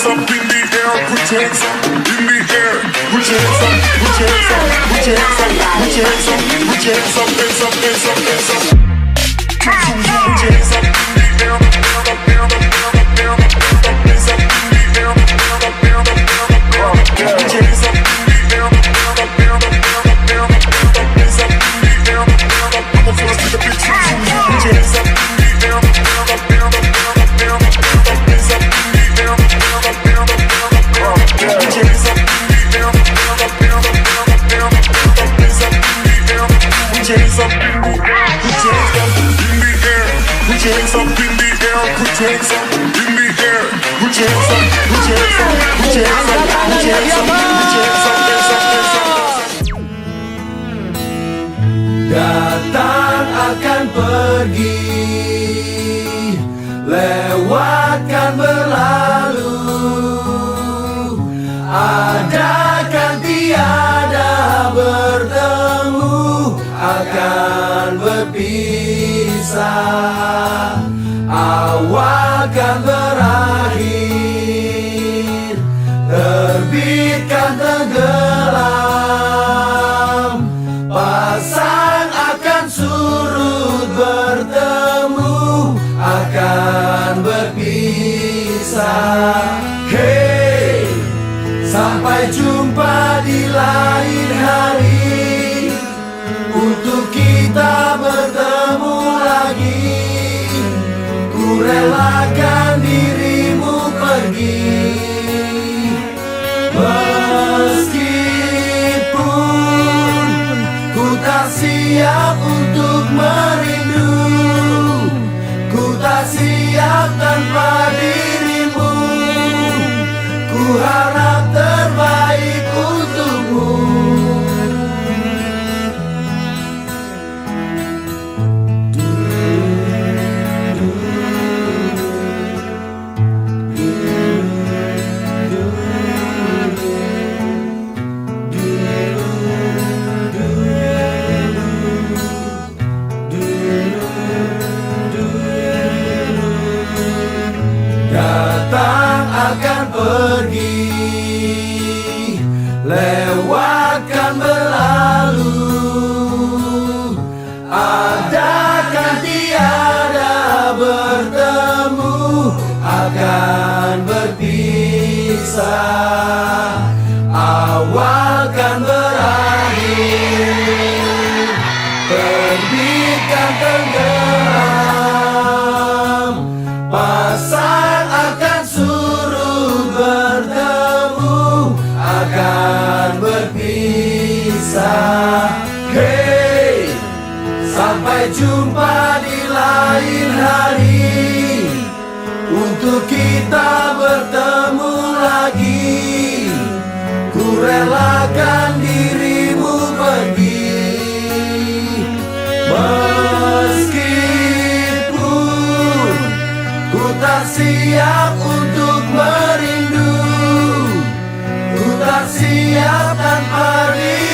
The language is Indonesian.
hands up in the air, put your hands up in the air, put your hands up, put your hands up, put your hands up, put your hands up, put your hands up, hands up, hands up, hands up. Put your hands up in the air, hands up in the air, hands up in the air, put your hands up in the air, hands up in the air, I'm a force to the bitch. Put your hands up in the air, hands up in the air, hands up in the air, put your hands up in the air, hands up in the air, hands up in the air, put your hands up in the air, put your hands up in the air, put your hands up in the air, put your hands up in the air, put your hands up, put your hands up, put your hands up, put your hands up, put your hands up, hands up, hands up. Datang akan pergi, lewatkan berlalu, ada kan tiada bertemu, akan berpisah, awal kan berakhir, terbitkan tenggelam, pasang akan surut bertemu, akan berpisah. Hey, sampai jumpa di lain hari, untuk kita bertemu lagi. Ku relakan dirimu pergi, meskipun ku tak siap untuk merindu, ku tak siap tanpa dirimu, ku harap terbaik untukmu. Datang akan pergi, lewatkan berlalu, ada kan tiada bertemu, akan berpisah, awal kan berakhir, terbitkan tenggelam, pasang akan surut bertemu, akan berpisah. Hey, sampai jumpa di lain hari, untuk kita bertemu lagi. Ku relakan dirimu pergi, meskipun ku tak siap untuk merindu, ku tak siap tanpa dirimu.